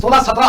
16-17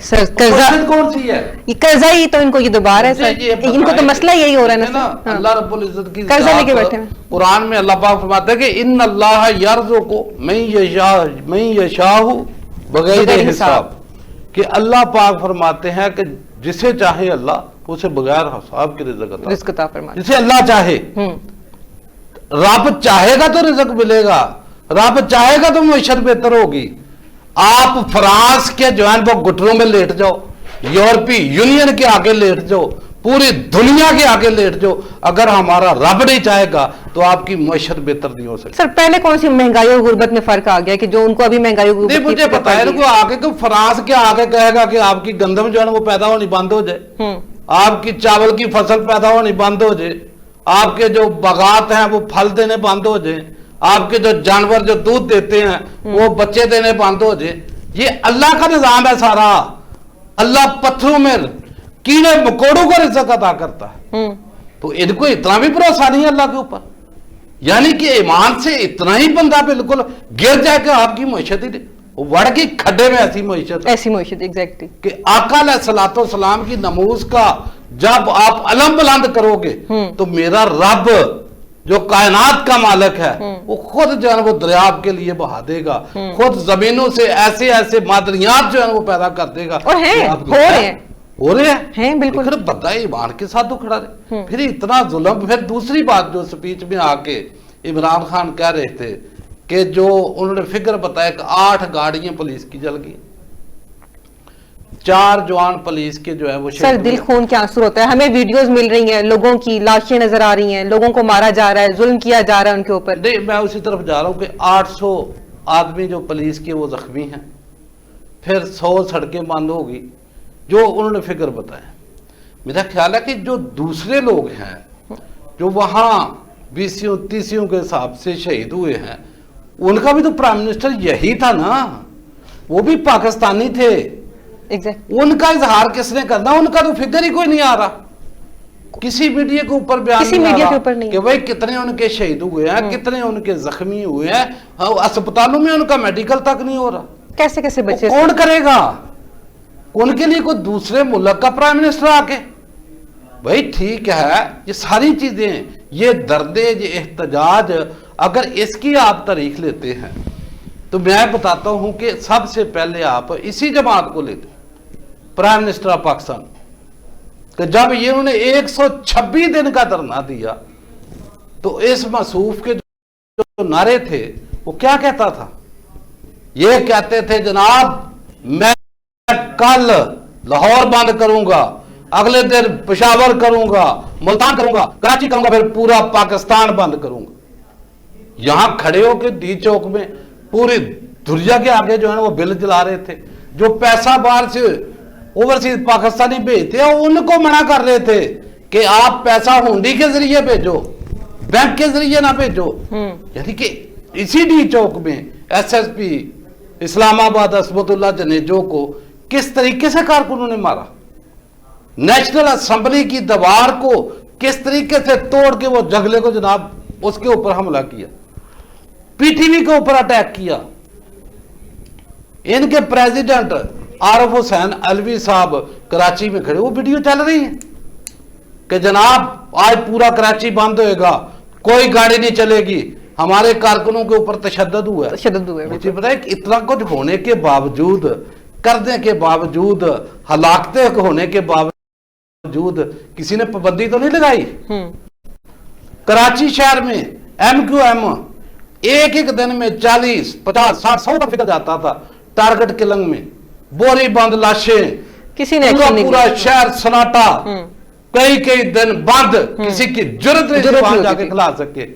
سر قرضہ مقصد کون سی ہے؟ یہ قرضہ ہی تو ان کو یہ دوبارہ ہے سر، ان کو تو مسئلہ یہی ہو رہا ہے نا سر۔ اللہ رب العزت کی قرضہ لے کے ذات بیٹھے ہیں۔ قرآن میں اللہ پاک فرماتے ہیں کہ ان اللہ یرزق من یشاء بغیر حساب، کہ اللہ پاک فرماتے ہیں کہ جسے چاہے اللہ اسے بغیر حساب کے رزق عطا فرماتے ہیں، جسے اللہ چاہے۔ رب چاہے گا تو رزق ملے گا، رب چاہے گا تو معیشت بہتر ہوگی۔ آپ فرانس کے جو ہے وہ گٹروں میں لیٹ جاؤ، یورپی یونین کے آگے لیٹ جاؤ، پوری دنیا کے آگے لیٹ جاؤ، اگر ہمارا رب نہیں چاہے گا تو آپ کی معیشت بہتر نہیں ہو سکتی۔ سر پہلے کون سی مہنگائی اور غربت میں فرق آ گیا کہ جو ان کو ابھی مہنگائی اور غربت نہیں مجھے پتا ہے کہ آگے کہ فرانس کے آگے کہے گا کہ آپ کی گندم جو ہے وہ پیدا ہونی بند ہو جائے، آپ کی چاول کی فصل پیدا ہونی بند ہو جائے، آپ کے جو باغات ہیں وہ پھل دینے بند ہو جائیں، آپ کے جو جانور جو دودھ دیتے ہیں وہ بچے دینے بند ہو جائے۔ یہ اللہ کا نظام ہے سارا۔ اللہ پتھروں میں کیڑے مکوڑوں کو رزق عطا کرتا ہے، تو ان کو اتنا بھی بھروسہ نہیں ہے اللہ کے اوپر، یعنی کہ ایمان سے اتنا ہی بندہ بالکل گر جائے کہ آپ کی معیشت ہی وڑ کی کھڈے میں ایسی معیشت ایگزیکٹلی کہ آقا علیہ الصلوۃ والسلام کی نموز کا جب آپ علم بلند کرو گے تو میرا رب جو کائنات کا مالک ہے وہ خود جو ہے وہ دریاب کے لیے بہا دے گا، خود زمینوں سے ایسے ایسے معدنیات جو ہے وہ پیدا کر دے گا، اور ہو رہے ہیں بالکل۔ پھر بندہ ایمان کے ساتھ تو کھڑا رہے، پھر اتنا ظلم۔ پھر دوسری بات جو سپیچ میں آ کے عمران خان کہہ رہے تھے کہ جو انہوں نے فگر بتایا کہ 8 گاڑیاں پولیس کی جل گئی، 4 جوان پولیس کے جو ہے وہ سر دل خون کے آنسو ہوتا ہے۔ ہمیں ویڈیوز مل رہی ہیں، لوگوں کی لاشیں نظر آ رہی ہیں، لوگوں کو مارا جا رہا ہے، ظلم کیا جا رہا ہے ان کے اوپر۔ نہیں میں اسی طرف جا رہا ہوں کہ 800 آدمی جو پولیس کے وہ زخمی ہیں، پھر 100 سڑکیں بند ہوگی، جو انہوں نے فگر بتایا۔ میرا خیال ہے کہ جو دوسرے لوگ ہیں جو وہاں 20 30 کے حساب سے شہید ہوئے ہیں، ان کا بھی تو پرائم منسٹر یہی تھا نا، وہ بھی پاکستانی تھے، ان کا اظہار کس نے کرنا؟ ان کا تو فگر ہی کوئی نہیں آ رہا، کسی میڈیا کے اوپر بیان نہیں آ رہا کہ بھائی کتنے ان کے شہید ہوئے ہیں، کتنے ان کے زخمی ہوئے ہیں، اسپتالوں میں ان کا میڈیکل تک نہیں ہو رہا۔ کیسے بچے کون کرے گا؟ ان کے لیے کوئی دوسرے ملک کا پرائم منسٹر آ کے بھائی ٹھیک ہے، یہ ساری چیزیں، یہ دردے، یہ احتجاج، اگر اس کی آپ تاریخ لیتے ہیں تو میں بتاتا ہوں کہ سب سے پہلے آپ اسی جماعت کو لیتے پرائم منسٹر آف پاکستان، کہ جب یہ انہوں نے 126 دن کا دھرنا دیا تو اس موصوف کے جو نعرے تھے وہ کیا کہتا تھا؟ یہ کہتے تھے جناب میں کل لاہور بند کروں گا، اگلے دن پشاور کروں گا، ملتان کروں گا، کراچی کروں گا، پھر پورا پاکستان بند کروں گا۔ یہاں کھڑے ہو کے ڈی چوک میں پوری دنیا کے آگے جو ہے وہ بل جلا رہے تھے، جو پیسہ باہر سے اوورسیز پاکستانی بھیجتے ہیں ان کو منع کر رہے تھے کہ آپ پیسہ ہونڈی کے ذریعے بھیجو، بینک کے ذریعے نہ بھیجو۔ یعنی کہ اسی ڈی چوک میں ایس ایس پی اسلام آباد عصمت اللہ جنیجو کو کس طریقے سے کارکنوں نے مارا، نیشنل اسمبلی کی دیوار کو کس طریقے سے توڑ کے وہ جنگلے کو جناب اس کے اوپر حملہ کیا، پی ٹی وی کے اوپر اٹیک کیا۔ ان کے پریزیڈنٹ عارف حسین علوی صاحب کراچی میں کھڑے، وہ ویڈیو چل رہی ہے کہ جناب آج پورا کراچی بند ہوئے گا، کوئی گاڑی نہیں چلے گی، ہمارے کارکنوں کے اوپر تشدد ہوا ہے۔ مجھے پتا ہے کہ اتنا کچھ ہونے کے باوجود، کرنے کے باوجود، ہلاکتیں ہونے کے باوجود کسی نے پابندی تو نہیں لگائی۔ کراچی شہر میں ایم کیو ایم ایک دن میں 40 50 60 100 کا فکر جاتا تھا ٹارگٹ کلنگ میں، بوری بند لاشیں، کسی نے پورا شہر سناٹا، کئی دن بند، کسی کی جرت نہیں جا کے کھلا سکے،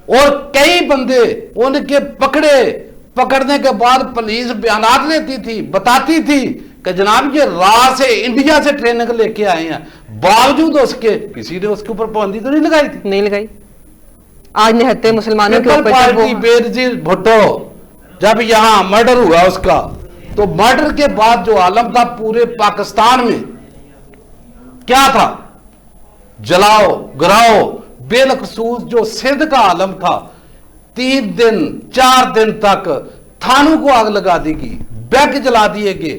اور کئی بندے ان کے پکڑنے کے بعد پولیس بیانات لیتی تھی، بتاتی تھی کہ جناب یہ راہ سے انڈیا سے ٹریننگ لے کے آئے ہیں، باوجود اس کے کسی نے اس کے اوپر پابندی تو نہیں لگائی تھی، نہیں لگائی۔ آج نہتے مسلمانوں کے اوپر پارٹی بینظیر بھٹو جب یہاں مرڈر ہوا اس کا، تو مرڈر کے بعد جو عالم تھا پورے پاکستان میں کیا تھا؟ جلاؤ گراؤ، بالخصوص جو سندھ کا عالم تھا 3 دن 4 دن تک تھانوں کو آگ لگا دی گئی، بینک جلا دیے گئے،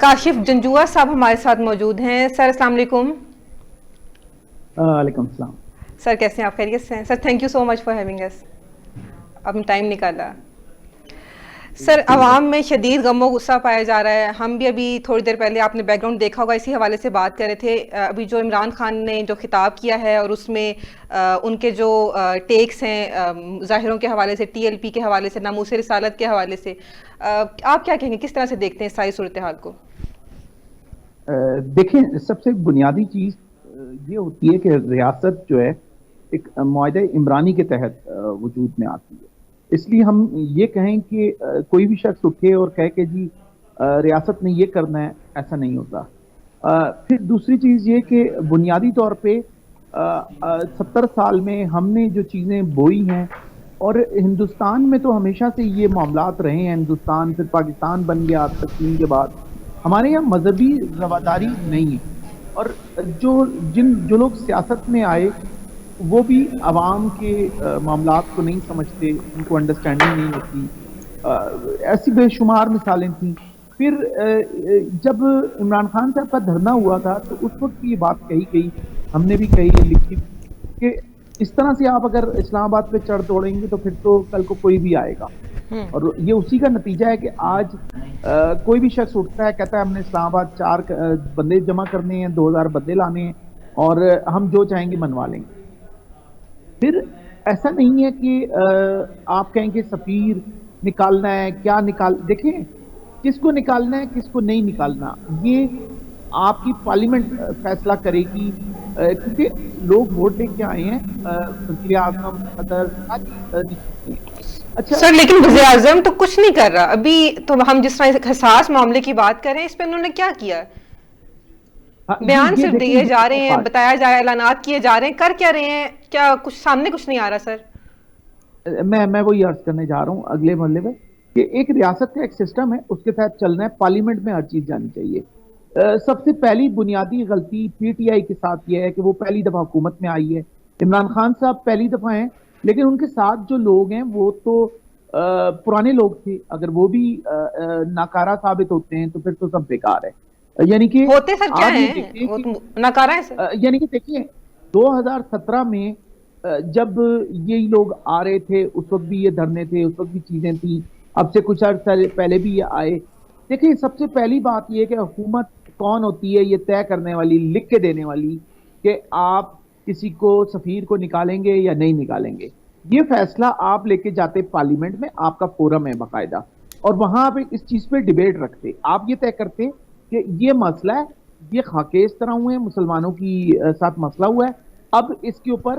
کاشف جنجوا صاحب ہمارے ساتھ موجود ہیں. سر السلام علیکم. وعلیکم السلام. سر کیسے ہیں آپ؟ خیریت سے ہیں sir? Thank you so much for having us. اب ٹائم نکالا. سر عوام میں شدید غم و غصہ پایا جا رہا ہے. ہم بھی ابھی تھوڑی دیر پہلے آپ نے بیک گراؤنڈ دیکھا ہوگا اسی حوالے سے بات کر رہے تھے. ابھی جو عمران خان نے جو خطاب کیا ہے اور اس میں ان کے جو ٹیکس ہیں ظاہروں کے حوالے سے, ٹی ایل پی کے حوالے سے, ناموس رسالت کے حوالے سے, آپ کیا کہیں گے, کس طرح سے دیکھتے ہیں ساری صورتحال کو؟ دیکھیں, سب سے بنیادی چیز یہ ہوتی ہے کہ ریاست جو ہے ایک معاہدہ عمرانی کے تحت وجود میں آتی ہے. اس لیے ہم یہ کہیں کہ کوئی بھی شخص اٹھے اور کہے کہ جی ریاست نے یہ کرنا ہے, ایسا نہیں ہوتا. پھر دوسری چیز یہ کہ بنیادی طور پہ 70 سال میں ہم نے جو چیزیں بوئی ہیں, اور ہندوستان میں تو ہمیشہ سے یہ معاملات رہے ہیں. ہندوستان پھر پاکستان بن گیا تقسیم کے بعد. ہمارے یہاں مذہبی رواداری نہیں ہے, اور جو لوگ سیاست میں آئے وہ بھی عوام کے معاملات کو نہیں سمجھتے, ان کو انڈرسٹینڈنگ نہیں ہوتی. ایسی بے شمار مثالیں تھیں. پھر جب عمران خان صاحب کا دھرنا ہوا تھا تو اس وقت یہ بات کہی گئی, ہم نے بھی کہی لکھی, کہ اس طرح سے آپ اگر اسلام آباد پہ چڑھ دوڑیں گے تو پھر تو کل کو کوئی بھی آئے گا. اور یہ اسی کا نتیجہ ہے کہ آج کوئی بھی شخص اٹھتا ہے, کہتا ہے ہم نے اسلام آباد 4 بندے جمع کرنے ہیں, 2000 بندے لانے ہیں, اور ہم جو چاہیں گے منوا لیں گے. پھر ایسا نہیں ہے کہ آپ کہیں کہ سفیر نکالنا ہے, کیا دیکھیں کس کو نکالنا ہے کس کو نہیں نکالنا, یہ آپ کی پارلیمنٹ فیصلہ کرے گی, کیونکہ لوگ ووٹ دے کے آئے ہیں. وزیر اعظم, صدر, اچھا سر لیکن وزیر اعظم تو کچھ نہیں کر رہا ابھی. تو ہم جس طرح حساس معاملے کی بات کر رہے ہیں, اس پہ انہوں نے کیا کیا؟ بیان صرف دیے جا رہے ہیں, بتایا جا رہا ہے, اعلانات کیے جا رہے ہیں, کر کیا رہے ہیں؟ کیا کچھ سامنے کچھ نہیں آ رہا سر؟ میں وہی عرض کرنے جا رہا ہوں اگلے مرحلے میں, کہ ایک ریاست کا ایک سسٹم ہے, اس کے تحت چلنا ہے. پارلیمنٹ میں ہر چیز جانی چاہیے. سب سے پہلی بنیادی غلطی پی ٹی آئی کے ساتھ یہ ہے کہ وہ پہلی دفعہ حکومت میں آئی ہے. عمران خان صاحب پہلی دفعہ ہیں, لیکن ان کے ساتھ جو لوگ ہیں وہ تو پرانے لوگ تھے. اگر وہ بھی ناکارہ ثابت ہوتے ہیں تو پھر تو سب بیکار ہے. یعنی کہ ہوتے سر کیا ہیں, ناکارہ ہیں سر. یعنی کہ دیکھیے 2017 میں جب یہی لوگ آ رہے تھے, اس وقت بھی یہ دھرنے تھے, اس وقت بھی چیزیں تھیں. اب سے کچھ عرصہ پہلے بھی یہ آئے. دیکھیں سب سے پہلی بات یہ کہ حکومت کون ہوتی ہے, یہ طے کرنے والی, لکھ کے دینے والی کہ آپ کسی کو سفیر کو نکالیں گے یا نہیں نکالیں گے. یہ فیصلہ آپ لے کے جاتے پارلیمنٹ میں, آپ کا فورم ہے باقاعدہ, اور وہاں پہ اس چیز پہ ڈیبیٹ رکھتے. آپ یہ طے کرتے کہ یہ مسئلہ ہے, یہ خاکے اس طرح ہوئے ہیں, مسلمانوں کی ساتھ مسئلہ ہوا ہے, اب اس کے اوپر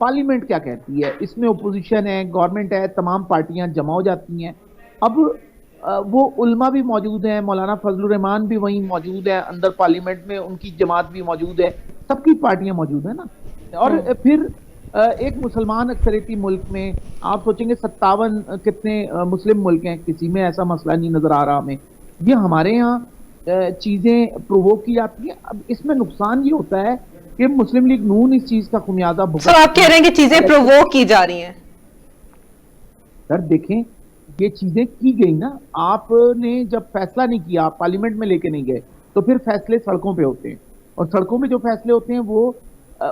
پارلیمنٹ کیا کہتی ہے. اس میں اپوزیشن ہے, گورنمنٹ ہے, تمام پارٹیاں جمع ہو جاتی ہیں. اب وہ علماء بھی موجود ہیں, مولانا فضل الرحمان بھی وہیں موجود ہے اندر پارلیمنٹ میں, ان کی جماعت بھی موجود ہے, سب کی پارٹیاں موجود ہیں نا. اور پھر ایک مسلمان اکثریتی ملک میں آپ سوچیں گے 57 کتنے مسلم ملک ہیں, کسی میں ایسا مسئلہ نہیں نظر آ رہا ہمیں. یہ ہمارے یہاں چیزیں پرووک کی جاتی ہیں. اب اس میں نقصان یہ ہوتا ہے کہ مسلم لیگ نون اس چیز کا خمیازہ سر آپ کہہ رہے ہیں کہ چیزیں پرووک کی جا رہی ہیں. سر دیکھیں یہ چیزیں کی گئی نا, آپ نے جب فیصلہ نہیں کیا, پارلیمنٹ میں لے کے نہیں گئے, تو پھر فیصلے سڑکوں پہ ہوتے ہیں, اور سڑکوں میں جو فیصلے ہوتے ہیں وہ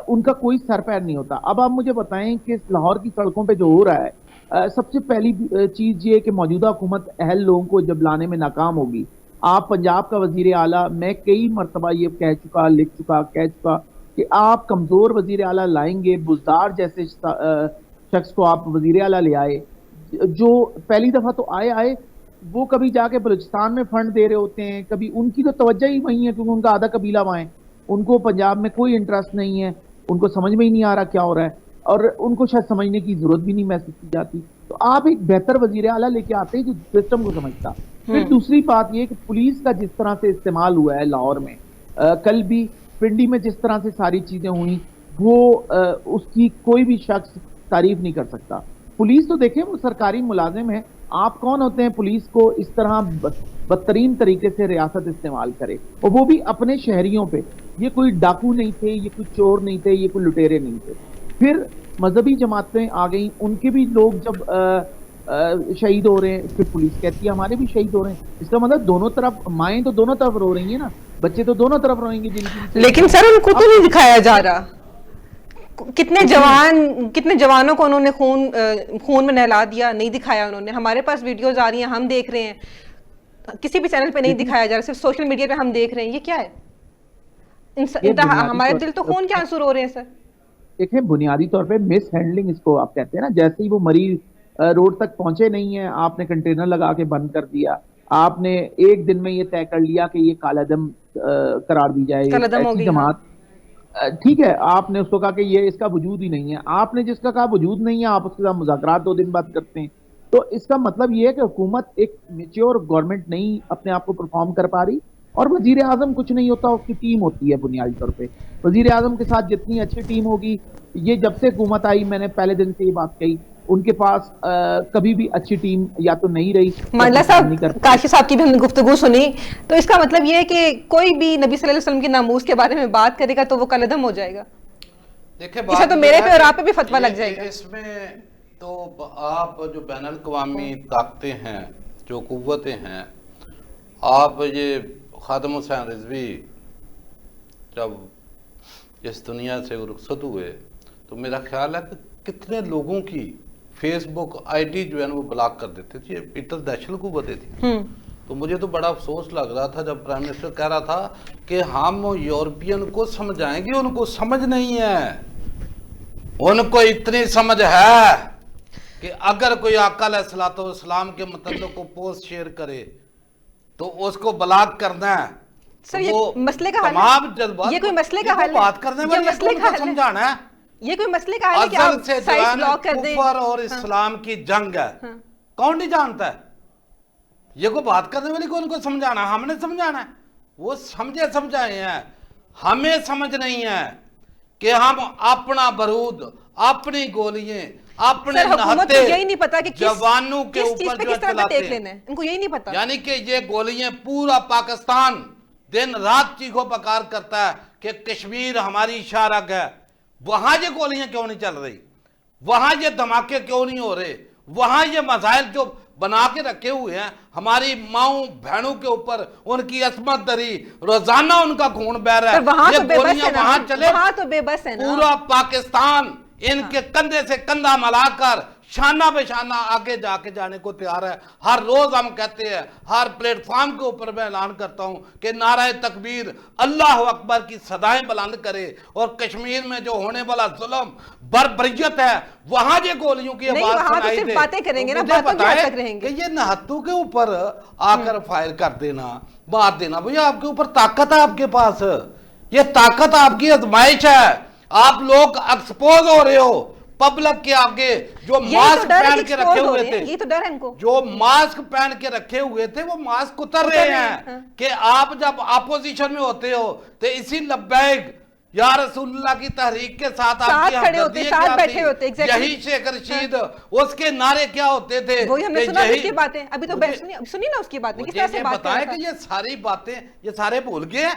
ان کا کوئی سر پیر نہیں ہوتا. اب آپ مجھے بتائیں کہ لاہور کی سڑکوں پہ جو ہو رہا ہے, سب سے پہلی چیز یہ کہ موجودہ حکومت اہل لوگوں کو جب لانے میں ناکام ہوگی. آپ پنجاب کا وزیر اعلیٰ, میں کئی مرتبہ یہ کہہ چکا, لکھ چکا, کہہ چکا کہ آپ کمزور وزیر اعلیٰ لائیں گے. بزدار جیسے شخص کو آپ وزیر اعلیٰ لے آئے, جو پہلی دفعہ تو آئے وہ کبھی جا کے بلوچستان میں فنڈ دے رہے ہوتے ہیں, کبھی ان کی تو توجہ ہی وہیں ہے کیونکہ ان کا آدھا قبیلہ وہاں ہے, ان کو پنجاب میں کوئی انٹرسٹ نہیں ہے, ان کو سمجھ میں ہی نہیں آ رہا کیا ہو رہا ہے, اور ان کو شاید سمجھنے کی ضرورت بھی نہیں محسوس کی جاتی. تو آپ ایک بہتر وزیر اعلیٰ لے کے آتے ہیں جو سسٹم کو سمجھتا. پھر دوسری بات یہ کہ پولیس کا جس طرح سے استعمال ہوا ہے لاہور میں, کل بھی پنڈی میں جس طرح سے ساری چیزیں ہوئیں, وہ اس کی کوئی بھی شخص تعریف نہیں کر سکتا. پولیس تو دیکھیں وہ سرکاری ملازم ہے, آپ کون ہوتے ہیں پولیس کو اس طرح بدترین طریقے سے ریاست استعمال کرے, اور وہ بھی اپنے شہریوں پہ. یہ کوئی ڈاکو نہیں تھے, یہ کوئی چور نہیں تھے, یہ کوئی لٹیرے نہیں تھے. پھر مذہبی جماعتیں آ گئیں, ان کے بھی لوگ جب شہید ہو رہے ہیں, پھر پولیس کہتی ہے ہمارے بھی شہید ہو رہے ہیں. اس کا مطلب دونوں طرف, مائیں تو دونوں طرف رو رہی ہیں نا, بچے تو دونوں طرف روئیں گے جن کی. لیکن سر ان کو تو نہیں دکھایا جا رہا. کتنے جوانوں کو انہوں نے خون میں نہلا دیا, نہیں دکھایا انہوں نے. ہمارے پاس ویڈیوز آ رہی ہیں, ہم دیکھ رہے ہیں, کسی بھی چینل پہ نہیں دکھایا جا رہا, صرف سوشل میڈیا پہ ہم دیکھ رہے ہیں. یہ کیا ہے؟ ہمارے دل تو خون کے آنسو رو رہے ہیں سر. دیکھیں بنیادی طور پہ مس ہینڈلنگ اس کو آپ کہتے ہیں نا. جیسے ہی وہ مریض روڈ تک پہنچے نہیں ہیں, آپ نے کنٹینر لگا کے بند کر دیا, آپ نے ایک دن میں یہ طے کر لیا کہ یہ کالعدم قرار دی جائے, ایسی جماعت. ٹھیک ہے, آپ نے اس کو کہا کہ یہ اس کا وجود ہی نہیں ہے. آپ نے جس کا کہا وجود نہیں ہے, آپ اس کے ساتھ مذاکرات 2 دن بعد کرتے ہیں. تو اس کا مطلب یہ ہے کہ حکومت ایک میچور گورنمنٹ نہیں اپنے آپ کو پرفارم کر پا رہی. اور وزیر اعظم کچھ نہیں ہوتا, اس کی ٹیم ہوتی ہے بنیادی طور پہ. وزیر اعظم کے ساتھ جتنی اچھی ٹیم ہوگی, یہ جب سے حکومت آئی, میں نے پہلے دن سے یہ بات کہی, ان کے پاس کبھی بھی اچھی ٹیم یا تو نہیں رہی. مانڈا صاحب, کاشف صاحب کی بھی ہم نے گفتگو سنی, تو اس کا مطلب یہ ہے کہ کوئی بھی نبی صلی اللہ علیہ وسلم کے ناموس کے بارے میں بات کرے گا تو وہ کالعدم ہو جائے گا. دیکھیں اسے تو میرے پہ اور آپ پہ بھی فتویٰ لگ جائے گا. اس میں تو آپ جو بین الاقوامی طاقتیں ہیں, جو قوتیں ہیں, آپ یہ خادم حسین رضوی جب اس دنیا سے رخصت ہوئے تو میرا خیال ہے کہ کتنے لوگوں کی فیس بک آئی ڈی جو ہے وہ بلاک کر دیتے تھے. پیٹر دیشل کو بتے تھی. تو مجھے تو بڑا افسوس لگ رہا تھا جب پرائم منسٹر کہہ رہا تھا کہ ہم یورپین کو سمجھائیں گے. ان کو سمجھ نہیں ہے. ان کو اتنی سمجھ ہے کہ اگر کوئی آقا علیہ الصلوۃ والسلام کے متعلق کو پوسٹ شیئر کرے تو اس کو بلاک کرنا ہے. سر یہ مسئلے کا حل ہے, یہ کوئی مسئلے کا حل ہے, بات کرنے والے کو سمجھانا ہے. یہ کوئی مسئلے کا حل ہے کہ آپ سائٹ بلاک کر دیں. کفر اور اسلام کی جنگ ہے, کون نہیں جانتا ہے. یہ کوئی بات کرنے والی کو ان کو سمجھانا, ہم نے سمجھانا ہے. وہ سمجھے سمجھائے ہیں, ہمیں سمجھ نہیں ہے کہ ہم اپنا برود, اپنی گولیاں, اپنے نہتے جوانوں کے اوپر جو چلاتے ہیں. ان کو یہی نہیں پتا, یعنی کہ یہ گولیاں پورا پاکستان دن رات چیخو پکار کرتا ہے کہ کشمیر ہماری شارگ ہے. وہاں یہ گولیاں کیوں نہیں چل رہی, وہاں یہ دھماکے کیوں نہیں ہو رہے, وہاں یہ مسائل جو بنا کے رکھے ہوئے ہیں ہماری ماؤں بہنوں کے اوپر, ان کی عصمت دری, روزانہ ان کا خون بہ رہا ہے. یہ گولیاں وہاں چلے, پورا پاکستان ان کے کندھے سے کندھا ملا کر شانہ بے شانہ آگے جا کے جانے کو تیار ہے. ہر روز ہم کہتے ہیں, ہر پلیٹ فارم کے اوپر میں اعلان کرتا ہوں کہ نعرہ تکبیر, اللہ اکبر کی صدائیں بلند کرے. اور کشمیر میں جو ہونے والا ظلم بربریت ہے, وہاں یہ گولیوں کی آواز سنائی دے. باتیں کریں گے نا, باتوں کی حد تک رہیں گے. کہ یہ نہتوں کے اوپر آ کر فائر کر دینا, بات دینا, بھئی آپ کے اوپر طاقت ہے, آپ کے پاس یہ طاقت آپ کی آزمائش ہے. آپ لوگ ایکسپوز ہو رہے ہو پبلک کے آگے. جو ماسک پہن کے رکھے ہوئے تھے, یہ تو ڈر ہے ان کو, جو ماسک پہن کے رکھے ہوئے تھے وہ ماسک اتر رہے ہیں. کہ آپ جب اپوزیشن میں ہوتے ہو تو اسی لبیک یا رسول اللہ کی تحریک کے ساتھ آپ کی ہمدردی کیا تھی, یہی شیخ رشید, اس کے نعرے کیا ہوتے تھے. وہی ہم نے سنا اس کی باتیں, ابھی تو سنی نا اس کی باتیں, کس طرح سے بات بتائیں کہ یہ ساری باتیں یہ سارے بھول گئے ہیں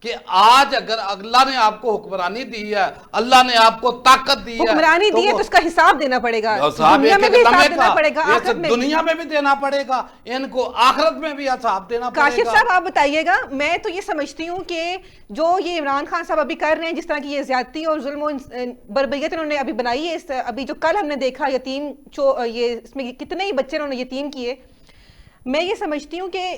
کہ آج اگر اللہ نے آپ کو حکمرانی دی ہے, اللہ نے آپ کو طاقت دی ہے, حکمرانی دی ہے تو اس کا حساب دینا پڑے گا. دنیا میں بھی حساب دینا پڑے گا, آخرت میں دنیا میں بھی دینا پڑے گا, ان کو آخرت میں بھی حساب دینا پڑے گا. کاشف صاحب آپ بتائیے گا, میں تو یہ سمجھتی ہوں کہ جو یہ عمران خان صاحب ابھی کر رہے ہیں, جس طرح کی یہ زیادتی اور ظلم و بربریت انہوں نے ابھی بنائی ہے, ابھی جو کل ہم نے دیکھا یتیم, یہ اس میں کتنے ہی بچے انہوں نے یتیم کیے, میں یہ سمجھتی ہوں کہ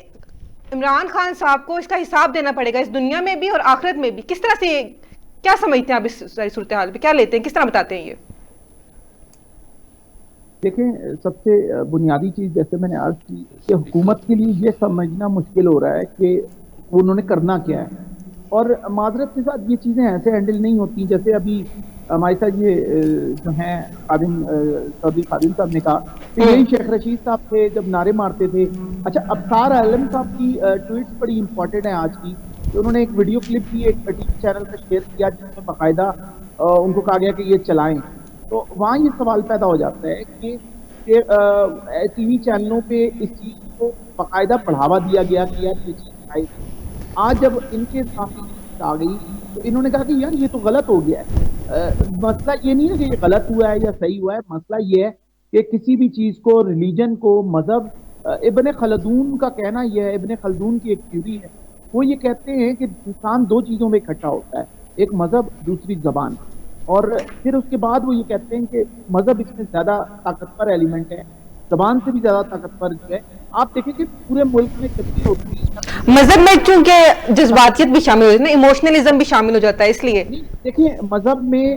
عمران خان صاحب کو اس کا حساب دینا پڑے گا, اس دنیا میں بھی اور آخرت میں بھی. کس طرح سے, کیا سمجھتے ہیں آپ اس ساری صورتحال پہ, کیا لیتے ہیں, کس طرح بتاتے ہیں یہ؟ دیکھیں سب سے بنیادی چیز جیسے میں نے عرض کی کہ حکومت کے لیے یہ سمجھنا مشکل ہو رہا ہے کہ انہوں نے کرنا کیا ہے, اور معذرت کے ساتھ یہ چیزیں ایسے ہینڈل نہیں ہوتی. جیسے ابھی ہمارے ساتھ یہ جو ہیں چودھری خادم صاحب نے کہا کہ یہی شیخ رشید صاحب تھے جب نعرے مارتے تھے. اچھا, ابصار عالم صاحب کی ٹویٹس بڑی امپورٹنٹ ہیں آج کی. تو انہوں نے ایک ویڈیو کلپ بھی ایک ٹی وی چینل پہ شیئر کیا جس میں باقاعدہ ان کو کہا گیا کہ یہ چلائیں. تو وہاں یہ سوال پیدا ہو جاتا ہے کہ ٹی وی چینلوں پہ اس چیز کو باقاعدہ بڑھاوا دیا گیا کہ یار یہ چیز آئی. آج جب ان کے سامنے آ گئی تو انہوں نے کہا کہ یار یہ تو غلط ہو گیا ہے. مسئلہ یہ نہیں ہے کہ یہ غلط ہوا ہے یا صحیح ہوا ہے, مسئلہ یہ ہے کہ کسی بھی چیز کو، ریلیجن کو، مذہب، ابن خلدون کا کہنا یہ ہے، ابن خلدون کی ایک تھیوری ہے، وہ یہ کہتے ہیں کہ انسان دو چیزوں میں اکٹھا ہوتا ہے، ایک مذہب، دوسری زبان، اور پھر اس کے بعد وہ یہ کہتے ہیں کہ مذہب اس میں زیادہ طاقتور ایلیمنٹ ہے، زبان سے بھی زیادہ طاقتور ہے۔ آپ دیکھیں کہ پورے ملک میں کتنی ہوتی ہے مذہب میں، چونکہ جذباتیت بھی شامل ہو جاتی ہے، ایموشنلزم بھی شامل ہو جاتا ہے، اس لیے دیکھیں مذہب میں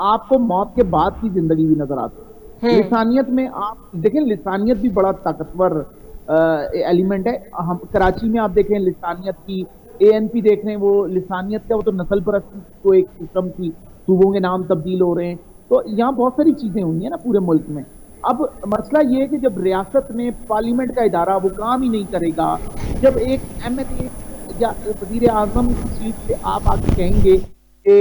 آپ کو موت کے بعد کی زندگی بھی نظر آتی ہے، لسانیت میں آپ دیکھیں لسانیت بھی بڑا طاقتور ایلیمنٹ ہے۔ ہم کراچی میں آپ دیکھیں لسانیت کی ANP دیکھ رہے ہیں، وہ لسانیت کا وہ تو نسل پرستی کو ایک سسٹم کی، صوبوں کے نام تبدیل ہو رہے ہیں، تو یہاں بہت ساری چیزیں ہوئی ہیں نا پورے ملک میں۔ اب مسئلہ یہ ہے کہ جب ریاست میں پارلیمنٹ کا ادارہ وہ کام ہی نہیں کرے گا، جب ایک MLA یا وزیر اعظم کی سیٹ پہ آپ آ کے کہیں گے کہ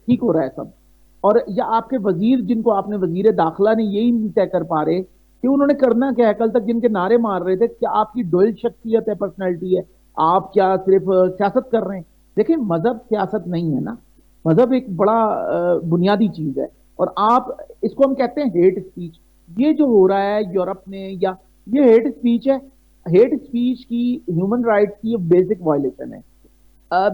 ٹھیک ہو رہا ہے سب، اور یا آپ کے وزیر جن کو آپ نے وزیر داخلہ نے یہی نہیں طے کر پا رہے کہ انہوں نے کرنا کیا ہے، کل تک جن کے نعرے مار رہے تھے کیا آپ کی ڈوئل شخصیت ہے، پرسنالٹی ہے، آپ کیا صرف سیاست کر رہے ہیں؟ دیکھیں مذہب سیاست نہیں ہے نا، مذہب ایک بڑا بنیادی چیز ہے، اور آپ اس کو ہم کہتے ہیں ہیٹ اسپیچ۔ یہ جو ہو رہا ہے یورپ میں، یا یہ ہیٹ اسپیچ ہے، ہیٹ اسپیچ کی ہیومن رائٹس کی بیسک وائلیشن ہے۔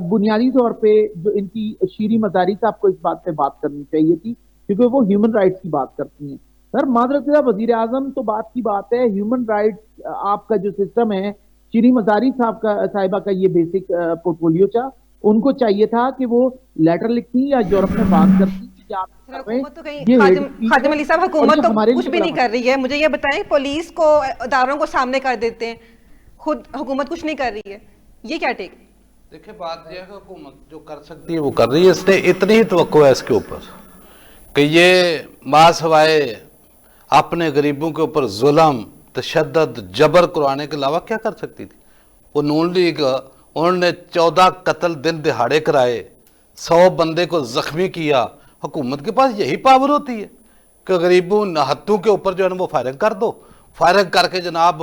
بنیادی طور پہ جو ان کی شیریں مزاری صاحب کو اس بات پہ بات کرنی چاہیے تھی، کیونکہ وہ ہیومن رائٹس کی بات کرتی ہیں۔ سر معذرت وزیر اعظم تو بات کی بات ہے، ہیومن رائٹس آپ کا جو سسٹم ہے، شیریں مزاری صاحبہ کا یہ بیسک پورٹفولیو تھا، ان کو چاہیے تھا کہ وہ لیٹر لکھتی یا یورپ میں بات کرتی۔ حکومت تو کہیں خادم علی صاحب حکومت تو کچھ بھی نہیں کر رہی ہے، مجھے یہ بتائیں، پولیس کو اداروں کو سامنے کر دیتے ہیں، خود حکومت کچھ نہیں کر رہی ہے، یہ کیا ٹیک؟ دیکھیں بات یہ ہے کہ حکومت جو کر سکتی ہے وہ کر رہی ہے، اس نے اتنی ہی توقع ہے اس کے اوپر کہ یہ ماسوائے اپنے غریبوں کے اوپر ظلم، تشدد، جبر کروانے کے علاوہ کیا کر سکتی تھی؟ وہ نون لیگ، انہوں نے 14 قتل دن دہاڑے کرائے، 100 بندے کو زخمی کیا۔ حکومت کے پاس یہی پاور ہوتی ہے کہ غریبوں نہتوں کے اوپر جو ہے نا وہ فائرنگ کر دو، فائرنگ کر کے جناب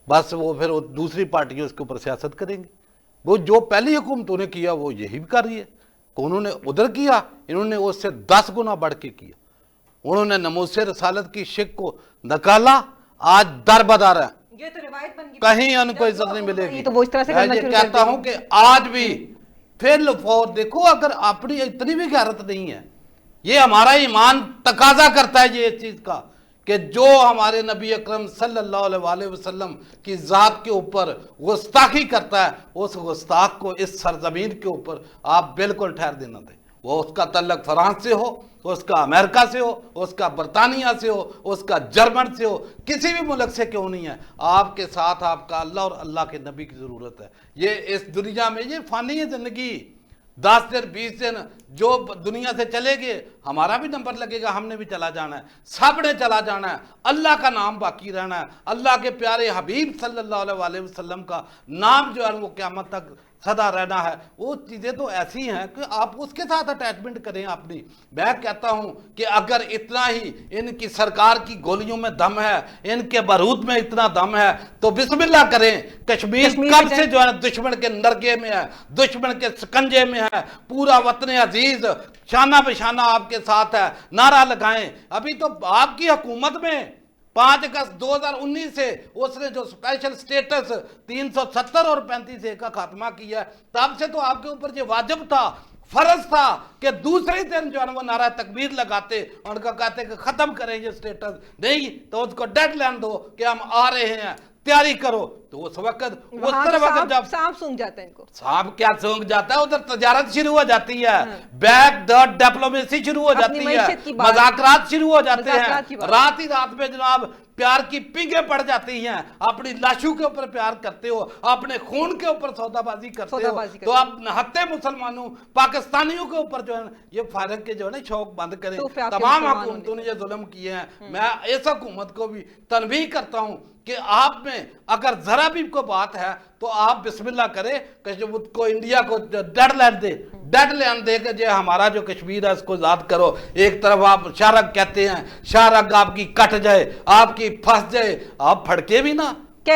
بس وہ پھر دوسری پارٹیوں اس کے اوپر سیاست کریں گی۔ وہ جو پہلی حکومتوں نے کیا وہ یہی بھی کر رہی ہے کہ انہوں نے ادھر کیا، انہوں نے اس سے 10 گنا بڑھ کے کیا۔ انہوں نے ناموس رسالت کی شک کو نکالا، آج در بدر ہے، یہ تو روایت بن گئی، کہیں ان کو عزت نہیں ملے گی۔ تو وہ اس طرح سے کرنا میں شروع یہ کر کہتا ہوں کہ آج بھی پھر فور دیکھو، اگر اپنی اتنی بھی غیرت نہیں ہے، یہ ہمارا ایمان تقاضا کرتا ہے یہ اس چیز کا کہ جو ہمارے نبی اکرم صلی اللہ علیہ وسلم کی ذات کے اوپر گستاخی کرتا ہے، اس گستاخ کو اس سرزمین کے اوپر آپ بالکل ٹھہر دینا دیں، وہ اس کا تعلق فرانس سے ہو، اس کا امریکہ سے ہو، اس کا برطانیہ سے ہو، اس کا جرمن سے ہو، کسی بھی ملک سے کیوں نہیں ہے، آپ کے ساتھ آپ کا اللہ اور اللہ کے نبی کی ضرورت ہے۔ یہ اس دنیا میں یہ فانی ہے زندگی، 10 دن 20 دن جو دنیا سے چلے گئے، ہمارا بھی نمبر لگے گا، ہم نے بھی چلا جانا ہے، سب نے چلا جانا ہے، اللہ کا نام باقی رہنا ہے، اللہ کے پیارے حبیب صلی اللہ علیہ وسلم کا نام جو ہے وہ قیامت تک سدا رہنا ہے۔ وہ چیزیں تو ایسی ہیں کہ آپ اس کے ساتھ اٹیچمنٹ کریں اپنی۔ میں کہتا ہوں کہ اگر اتنا ہی ان کی سرکار کی گولیوں میں دم ہے، ان کے بارود میں اتنا دم ہے، تو بسم اللہ کریں۔ کشمیر کب سے جو ہے دشمن کے نرگے میں ہے، دشمن کے سکنجے میں ہے، پورا وطن عزیز شانہ بشانہ آپ کے ساتھ ہے، نعرہ لگائیں۔ ابھی تو آپ کی حکومت میں 5 اگست 2019 سے اس نے جو اسپیشل سٹیٹس 370 اور 35A کا خاتمہ کیا ہے، تب سے تو آپ کے اوپر یہ واجب تھا، فرض تھا کہ دوسرے دن جو ہے وہ نعرہ تکبیر لگاتے، ان کا کہتے کہ ختم کریں یہ سٹیٹس، نہیں تو اس کو ڈیڈ لائن دو کہ ہم آ رہے ہیں، تیاری کرو۔ تو اس وقت اس طرح وقت جب سانپ سونگ جاتا ہے ان کو، سانپ کیا سونگ جاتا ہے، ادھر تجارت شروع ہو جاتی ہے، بیک ڈاٹ ڈپلومیسی شروع ہو جاتی ہے، مذاکرات شروع ہو جاتے ہیں، رات ہی رات میں جناب پیار کی پنگیں پڑ جاتی ہیں، اپنی لاشوں کے اوپر پیار کرتے ہو، اپنے خون کے اوپر سودا بازی کرتے ہو، تو آپ نہتے مسلمانوں پاکستانیوں کے اوپر جو ہے یہ فائرنگ کے جو ہے نا شوق بند کریں۔ تمام حکومتوں نے یہ ظلم کیے ہیں، میں اس حکومت کو بھی تنبیہ کرتا ہوں کہ آپ میں اگر ذرا بھی کوئی بات ہے تو آپ بسم اللہ کریں کہ کو انڈیا کو ڈیڈ لائن دے کہ ہمارا جو کشمیر ہے اس کو آزاد کرو۔ ایک طرف آپ شاہ رگ کہتے ہیں، شاہ رگ آپ کی کٹ جائے، آپ کی پھنس جائے، آپ پھڑکے بھی نہ،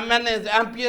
MNA MP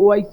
OIC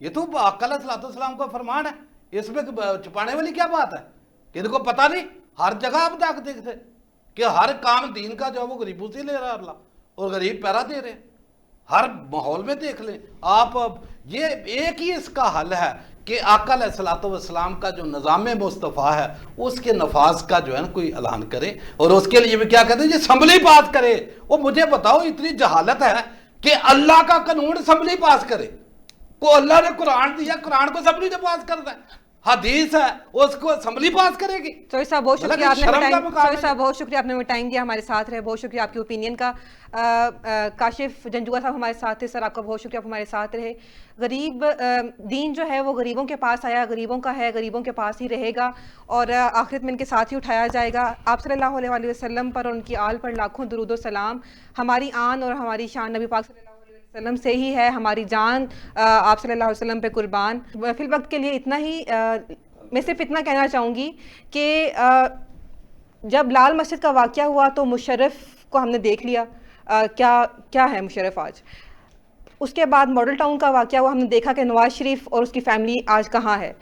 یہ تو آقا علیہ الصلوۃ والسلام کا فرمان ہے، اس میں چھپانے والی کیا بات ہے کہ ان کو پتہ نہیں؟ ہر جگہ آپ جا کے دیکھتے کہ ہر کام دین کا جو ہے وہ غریبوں سے لے رہا ہے اللہ، اور غریب پیرا دے رہے ہیں، ہر ماحول میں دیکھ لیں آپ۔ یہ ایک ہی اس کا حل ہے کہ آقا علیہ الصلوۃ والسلام کا جو نظام مصطفیٰ ہے اس کے نفاذ کا جو ہے نا کوئی اعلان کرے، اور اس کے لیے بھی کیا کہتے ہیں جی اسمبلی پاس کرے۔ وہ مجھے بتاؤ اتنی جہالت ہے کہ اللہ کا قانون اسمبلی پاس کرے؟ کو اللہ نے قرآن دیا، قرآن کو اسمبلی نے پاس کرنا ہے، حدیث ہے اس کو اسمبلی پاس کرے گی؟ سوئی صاحب بہت شکریہ، آپ نے شرم کا مقام ہے۔ سوئی صاحب بہت شکریہ، آپ نے ٹائم دیا ہمارے ساتھ رہے، بہت شکریہ آپ کی اوپینین کا۔ کاشف جنجوعہ صاحب ہمارے ساتھ تھے، سر آپ کا بہت شکریہ، آپ ہمارے ساتھ رہے۔ غریب دین جو ہے وہ غریبوں کے پاس آیا، غریبوں کا ہے، غریبوں کے پاس ہی رہے گا، اور آخرت میں ان کے ساتھ ہی اٹھایا جائے گا۔ آپ صلی اللہ علیہ وآلہ وسلم پر اور ان کی آل پر لاکھوں درود و سلام۔ ہماری آن اور ہماری شان نبی پاک صلی اللہ علیہ وسلم سے ہی ہے، ہماری جان آپ صلی اللہ علیہ وسلم پہ قربان۔ فی الوقت کے لیے اتنا ہی۔ میں صرف اتنا کہنا چاہوں گی کہ جب لال مسجد کا واقعہ ہوا تو مشرف کو ہم نے دیکھ لیا کیا ہے مشرف آج۔ اس کے بعد ماڈل ٹاؤن کا واقعہ ہوا، ہم نے دیکھا کہ نواز شریف اور اس کی فیملی آج کہاں ہے۔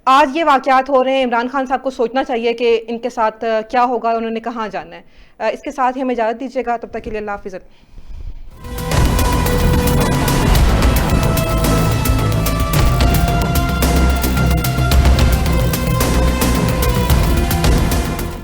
آج یہ واقعات ہو رہے ہیں، عمران خان صاحب کو سوچنا چاہیے کہ ان کے ساتھ کیا ہوگا، انہوں نے کہاں جانا ہے۔ اس کے ساتھ ہی ہمیں اجازت دیجیے گا، تب تک کے لیے اللہ حافظ۔